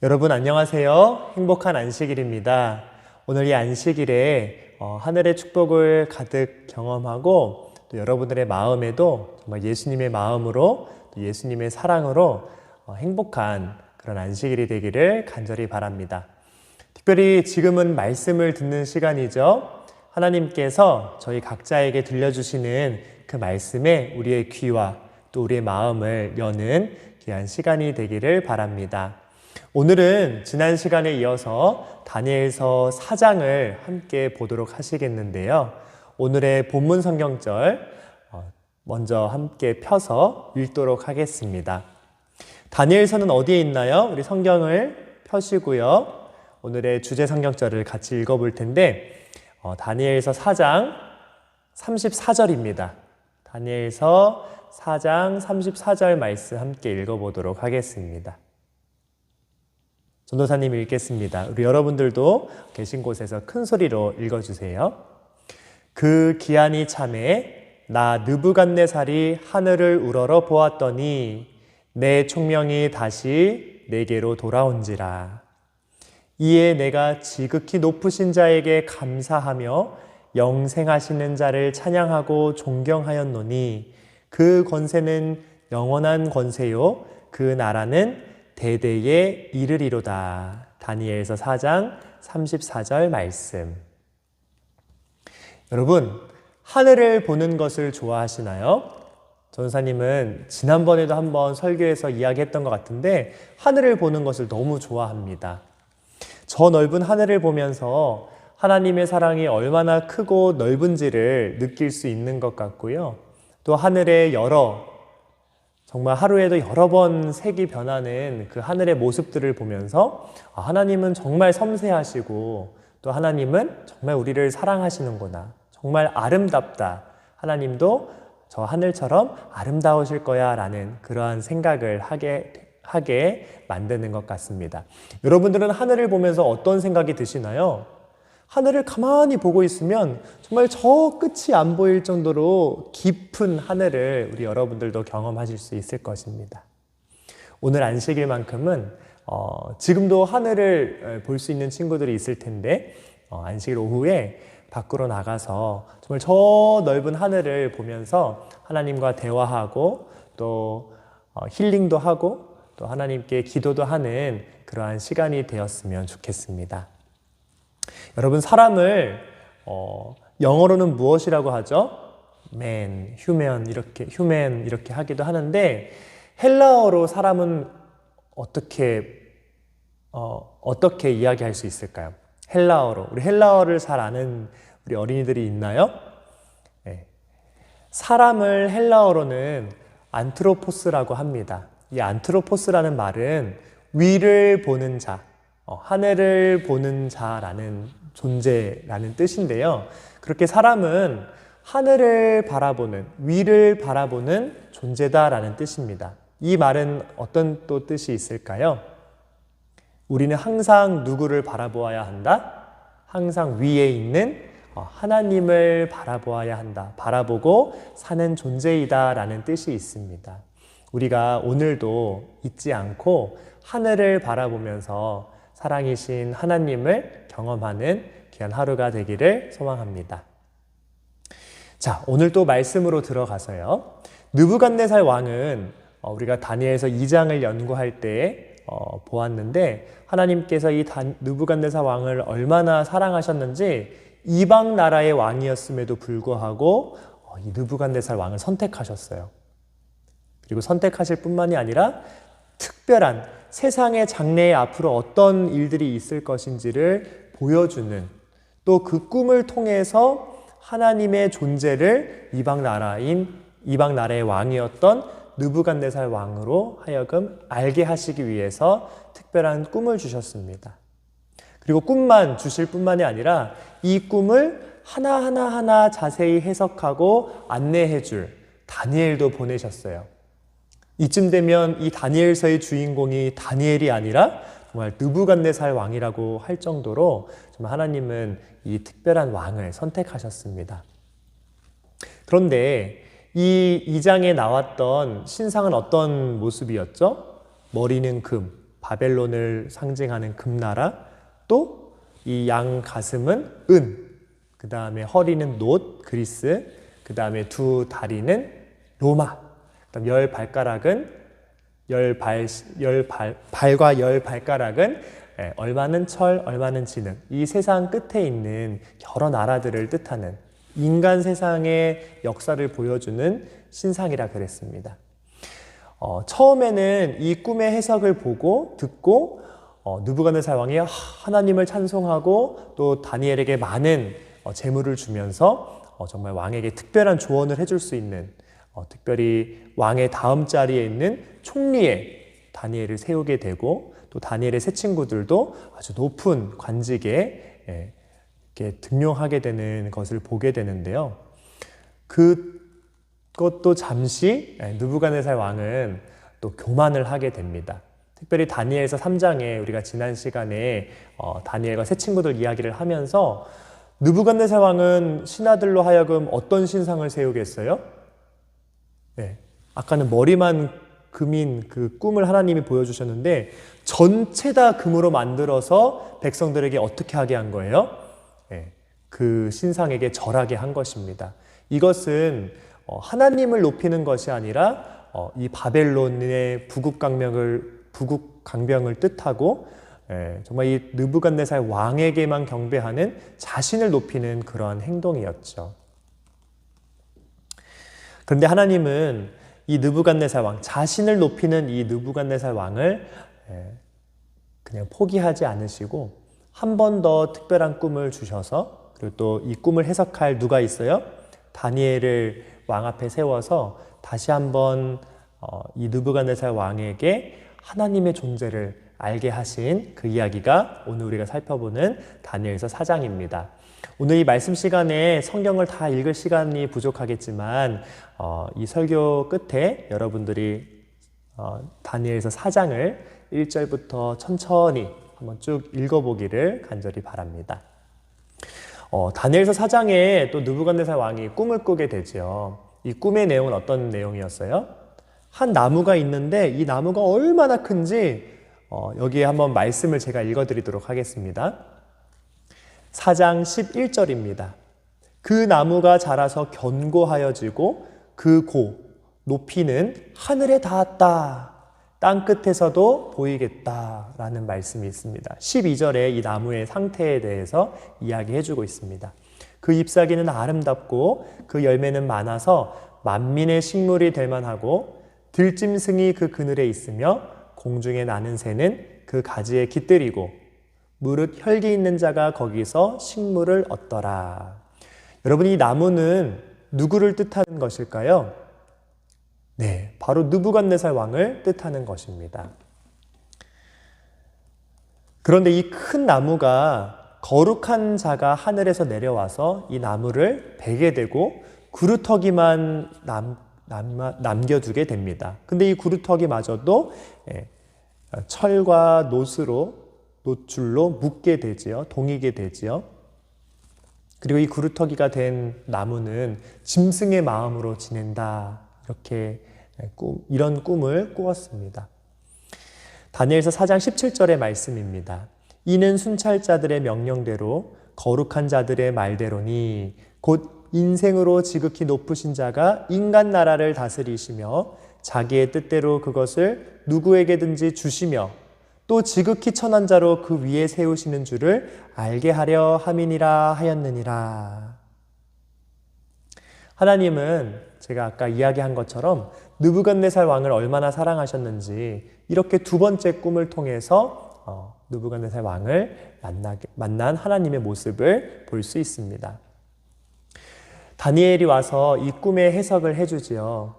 여러분 안녕하세요. 행복한 안식일입니다. 오늘 이 안식일에 하늘의 축복을 가득 경험하고 또 여러분들의 마음에도 정말 예수님의 마음으로 또 예수님의 사랑으로 행복한 그런 안식일이 되기를 간절히 바랍니다. 특별히 지금은 말씀을 듣는 시간이죠. 하나님께서 저희 각자에게 들려주시는 그 말씀에 우리의 귀와 또 우리의 마음을 여는 귀한 시간이 되기를 바랍니다. 오늘은 지난 시간에 이어서 다니엘서 4장을 함께 보도록 하시겠는데요. 오늘의 본문 성경절 먼저 함께 펴서 읽도록 하겠습니다. 다니엘서는 어디에 있나요? 우리 성경을 펴시고요. 오늘의 주제 성경절을 같이 읽어볼 텐데 다니엘서 4장 34절입니다. 다니엘서 4장 34절 말씀 함께 읽어보도록 하겠습니다. 전도사님 읽겠습니다. 우리 여러분들도 계신 곳에서 큰 소리로 읽어주세요. 그 기한이 차매 나 느부갓네살이 하늘을 우러러 보았더니 내 총명이 다시 내게로 돌아온지라. 이에 내가 지극히 높으신 자에게 감사하며 영생하시는 자를 찬양하고 존경하였노니 그 권세는 영원한 권세요 그 나라는 대대에 이르리로다. 다니엘서 4장 34절 말씀. 여러분, 하늘을 보는 것을 좋아하시나요? 전사님은 지난번에도 한번 설교에서 이야기했던 것 같은데 하늘을 보는 것을 너무 좋아합니다. 저 넓은 하늘을 보면서 하나님의 사랑이 얼마나 크고 넓은지를 느낄 수 있는 것 같고요. 또 하늘의 정말 하루에도 여러 번 색이 변하는 그 하늘의 모습들을 보면서 하나님은 정말 섬세하시고 또 하나님은 정말 우리를 사랑하시는구나. 정말 아름답다. 하나님도 저 하늘처럼 아름다우실 거야 라는 그러한 생각을 하게 만드는 것 같습니다. 여러분들은 하늘을 보면서 어떤 생각이 드시나요? 하늘을 가만히 보고 있으면 정말 저 끝이 안 보일 정도로 깊은 하늘을 우리 여러분들도 경험하실 수 있을 것입니다. 오늘 안식일만큼은 지금도 하늘을 볼 수 있는 친구들이 있을 텐데 안식일 오후에 밖으로 나가서 정말 저 넓은 하늘을 보면서 하나님과 대화하고 또 힐링도 하고 또 하나님께 기도도 하는 그러한 시간이 되었으면 좋겠습니다. 여러분, 사람을 영어로는 무엇이라고 하죠? man, human 이렇게 하기도 하는데 헬라어로 사람은 어떻게 이야기할 수 있을까요? 헬라어로. 우리 헬라어를 잘 아는 우리 어린이들이 있나요? 네. 사람을 헬라어로는 안트로포스라고 합니다. 이 안트로포스라는 말은 위를 보는 자, 하늘을 보는 자라는 존재라는 뜻인데요. 그렇게 사람은 하늘을 바라보는, 위를 바라보는 존재다라는 뜻입니다. 이 말은 어떤 또 뜻이 있을까요? 우리는 항상 누구를 바라보아야 한다? 항상 위에 있는 하나님을 바라보아야 한다. 바라보고 사는 존재이다 라는 뜻이 있습니다. 우리가 오늘도 잊지 않고 하늘을 바라보면서 사랑이신 하나님을 경험하는 귀한 하루가 되기를 소망합니다. 자, 오늘 또 말씀으로 들어가서요. 느부갓네살 왕은 우리가 다니엘서 2장을 연구할 때 보았는데 하나님께서 이 느부갓네살 왕을 얼마나 사랑하셨는지 이방 나라의 왕이었음에도 불구하고 이 느부갓네살 왕을 선택하셨어요. 그리고 선택하실 뿐만이 아니라 특별한 세상의 장래에 앞으로 어떤 일들이 있을 것인지를 보여주는 또 그 꿈을 통해서 하나님의 존재를 이방 나라의 왕이었던 느부갓네살 왕으로 하여금 알게 하시기 위해서 특별한 꿈을 주셨습니다. 그리고 꿈만 주실 뿐만이 아니라 이 꿈을 하나하나 자세히 해석하고 안내해 줄 다니엘도 보내셨어요. 이쯤 되면 이 다니엘서의 주인공이 다니엘이 아니라 정말 느부갓네살 왕이라고 할 정도로 정말 하나님은 이 특별한 왕을 선택하셨습니다. 그런데 이 2장에 나왔던 신상은 어떤 모습이었죠? 머리는 금, 바벨론을 상징하는 금나라, 또 이 양 가슴은 은, 그 다음에 허리는 놋, 그리스, 그 다음에 두 다리는 로마, 그다음 발과 열 발가락은 얼마는 철, 얼마는 진흙. 이 세상 끝에 있는 여러 나라들을 뜻하는 인간 세상의 역사를 보여주는 신상이라 그랬습니다. 처음에는 이 꿈의 해석을 보고 듣고 느부갓네살 왕이 하나님을 찬송하고 또 다니엘에게 많은 재물을 주면서 정말 왕에게 특별한 조언을 해줄 수 있는, 특별히 왕의 다음 자리에 있는 총리에 다니엘을 세우게 되고, 또 다니엘의 세 친구들도 아주 높은 관직에 이렇게 등용하게 되는 것을 보게 되는데요. 그것도 잠시 느부갓네살 왕은 또 교만을 하게 됩니다. 특별히 다니엘서 3장에 우리가 지난 시간에 다니엘과 세 친구들 이야기를 하면서 느부갓네살 왕은 신하들로 하여금 어떤 신상을 세우겠어요? 네, 아까는 머리만 금인 그 꿈을 하나님이 보여주셨는데 전체 다 금으로 만들어서 백성들에게 어떻게 하게 한 거예요? 네, 그 신상에게 절하게 한 것입니다. 이것은 하나님을 높이는 것이 아니라 이 바벨론의 부국강병을 뜻하고 정말 이 느부갓네살 왕에게만 경배하는, 자신을 높이는 그러한 행동이었죠. 그런데 하나님은 이 느부갓네살 왕, 자신을 높이는 이 느부갓네살 왕을 그냥 포기하지 않으시고 한 번 더 특별한 꿈을 주셔서, 그리고 또 이 꿈을 해석할 누가 있어요? 다니엘을 왕 앞에 세워서 다시 한번 이 느부갓네살 왕에게 하나님의 존재를 알게 하신 그 이야기가 오늘 우리가 살펴보는 다니엘서 4장입니다. 오늘 이 말씀 시간에 성경을 다 읽을 시간이 부족하겠지만 이 설교 끝에 여러분들이 다니엘서 4장을 1절부터 천천히 한번 쭉 읽어보기를 간절히 바랍니다. 다니엘서 4장에 또 느부갓네살 왕이 꿈을 꾸게 되죠. 이 꿈의 내용은 어떤 내용이었어요? 한 나무가 있는데 이 나무가 얼마나 큰지 여기에 한번 말씀을 제가 읽어드리도록 하겠습니다. 4장 11절입니다. 그 나무가 자라서 견고하여지고 그 높이는 하늘에 닿았다. 땅 끝에서도 보이겠다라는 말씀이 있습니다. 12절에 이 나무의 상태에 대해서 이야기해주고 있습니다. 그 잎사귀는 아름답고 그 열매는 많아서 만민의 식물이 될 만하고 들짐승이 그 그늘에 있으며 공중에 나는 새는 그 가지에 깃들이고 무릇 혈기 있는 자가 거기서 식물을 얻더라. 여러분, 이 나무는 누구를 뜻하는 것일까요? 네, 바로 느부갓네살 왕을 뜻하는 것입니다. 그런데 이 큰 나무가 거룩한 자가 하늘에서 내려와서 이 나무를 베게 되고 구루터기만 남겨두게 됩니다. 근데 이 구루터기마저도 철과 놋줄로 묶게 되지요. 동이게 되지요. 그리고 이 구루터기가 된 나무는 짐승의 마음으로 지낸다. 이런 꿈을 꾸었습니다. 다니엘서 4장 17절의 말씀입니다. 이는 순찰자들의 명령대로 거룩한 자들의 말대로니 곧 인생으로 지극히 높으신 자가 인간 나라를 다스리시며 자기의 뜻대로 그것을 누구에게든지 주시며 또 지극히 천한 자로 그 위에 세우시는 줄을 알게 하려 함이니라 하였느니라. 하나님은 제가 아까 이야기한 것처럼 느부갓네살 왕을 얼마나 사랑하셨는지 이렇게 두 번째 꿈을 통해서 느부갓네살 왕을 만난 하나님의 모습을 볼 수 있습니다. 다니엘이 와서 이 꿈의 해석을 해주지요.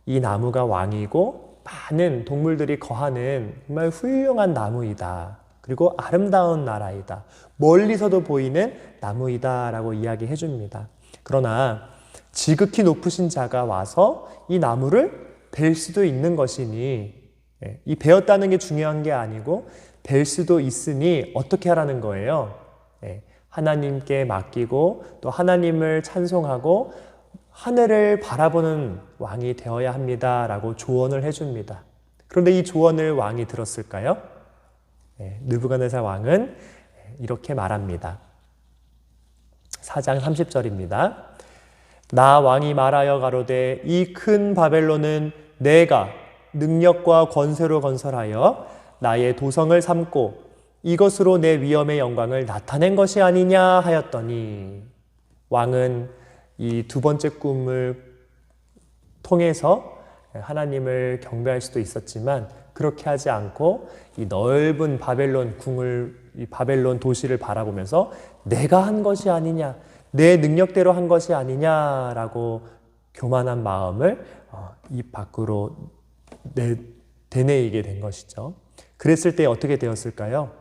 이 나무가 왕이고 많은 동물들이 거하는 정말 훌륭한 나무이다. 그리고 아름다운 나라이다. 멀리서도 보이는 나무이다 라고 이야기해 줍니다. 그러나 지극히 높으신 자가 와서 이 나무를 벨 수도 있는 것이니, 이 베었다는 게 중요한 게 아니고 벨 수도 있으니 어떻게 하라는 거예요? 하나님께 맡기고 또 하나님을 찬송하고 하늘을 바라보는 왕이 되어야 합니다 라고 조언을 해줍니다. 그런데 이 조언을 왕이 들었을까요? 느부갓네살 왕은 이렇게 말합니다. 4장 30절입니다. 나 왕이 말하여 가로되 이 큰 바벨론은 내가 능력과 권세로 건설하여 나의 도성을 삼고 이것으로 내 위엄의 영광을 나타낸 것이 아니냐 하였더니, 왕은 이 두 번째 꿈을 통해서 하나님을 경배할 수도 있었지만 그렇게 하지 않고 이 넓은 바벨론 궁을, 이 바벨론 도시를 바라보면서 내가 한 것이 아니냐, 내 능력대로 한 것이 아니냐라고 교만한 마음을 입 밖으로 되뇌이게 된 것이죠. 그랬을 때 어떻게 되었을까요?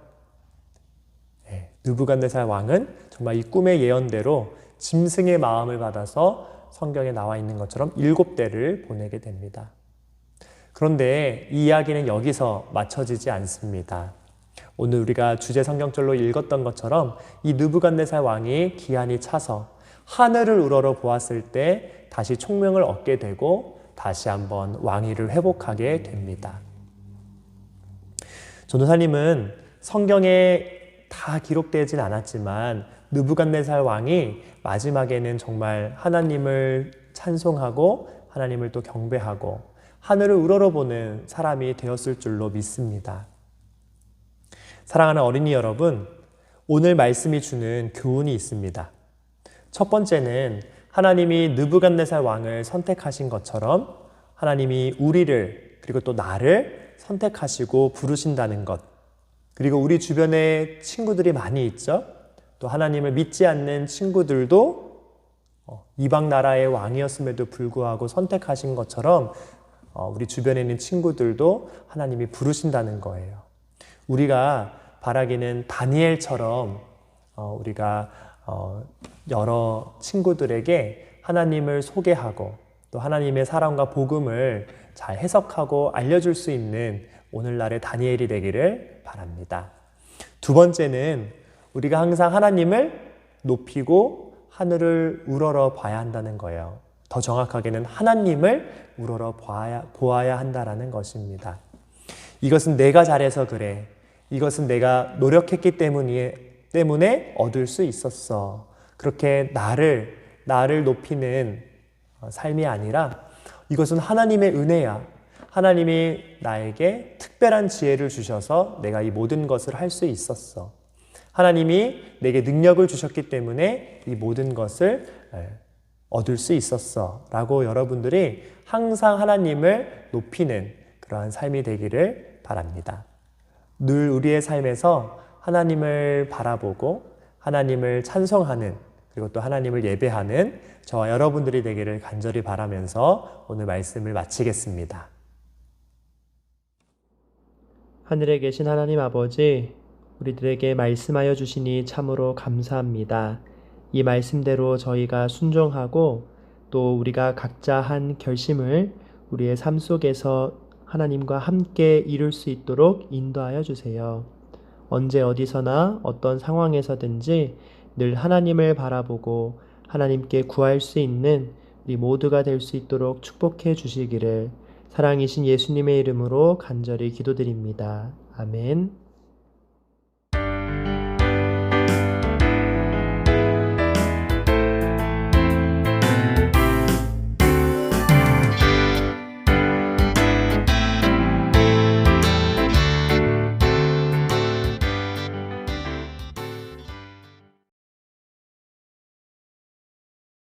느부갓네살 왕은 정말 이 꿈의 예언대로 짐승의 마음을 받아서 성경에 나와 있는 것처럼 7대를 보내게 됩니다. 그런데 이 이야기는 여기서 맞춰지지 않습니다. 오늘 우리가 주제 성경절로 읽었던 것처럼 이 느부갓네살 왕이 기한이 차서 하늘을 우러러 보았을 때 다시 총명을 얻게 되고 다시 한번 왕위를 회복하게 됩니다. 전도사님은 성경에 다 기록되진 않았지만 느부갓네살 왕이 마지막에는 정말 하나님을 찬송하고 하나님을 또 경배하고 하늘을 우러러보는 사람이 되었을 줄로 믿습니다. 사랑하는 어린이 여러분, 오늘 말씀이 주는 교훈이 있습니다. 첫 번째는 하나님이 느부갓네살 왕을 선택하신 것처럼 하나님이 우리를 그리고 또 나를 선택하시고 부르신다는 것, 그리고 우리 주변에 친구들이 많이 있죠. 또 하나님을 믿지 않는 친구들도 이방 나라의 왕이었음에도 불구하고 선택하신 것처럼 우리 주변에 있는 친구들도 하나님이 부르신다는 거예요. 우리가 바라기는 다니엘처럼 우리가 여러 친구들에게 하나님을 소개하고 또 하나님의 사랑과 복음을 잘 해석하고 알려줄 수 있는 오늘날의 다니엘이 되기를 바랍니다. 두 번째는 우리가 항상 하나님을 높이고 하늘을 우러러 봐야 한다는 거예요. 더 정확하게는 하나님을 우러러 보아야 한다는 것입니다. 이것은 내가 잘해서 그래. 이것은 내가 노력했기 때문에 얻을 수 있었어. 그렇게 나를 높이는 삶이 아니라 이것은 하나님의 은혜야. 하나님이 나에게 특별한 지혜를 주셔서 내가 이 모든 것을 할 수 있었어. 하나님이 내게 능력을 주셨기 때문에 이 모든 것을 얻을 수 있었어 라고 여러분들이 항상 하나님을 높이는 그러한 삶이 되기를 바랍니다. 늘 우리의 삶에서 하나님을 바라보고 하나님을 찬송하는, 그리고 또 하나님을 예배하는 저와 여러분들이 되기를 간절히 바라면서 오늘 말씀을 마치겠습니다. 하늘에 계신 하나님 아버지, 우리들에게 말씀하여 주시니 참으로 감사합니다. 이 말씀대로 저희가 순종하고 또 우리가 각자 한 결심을 우리의 삶 속에서 하나님과 함께 이룰 수 있도록 인도하여 주세요. 언제 어디서나 어떤 상황에서든지 늘 하나님을 바라보고 하나님께 구할 수 있는 우리 모두가 될 수 있도록 축복해 주시기를 사랑이신 예수님의 이름으로 간절히 기도드립니다. 아멘.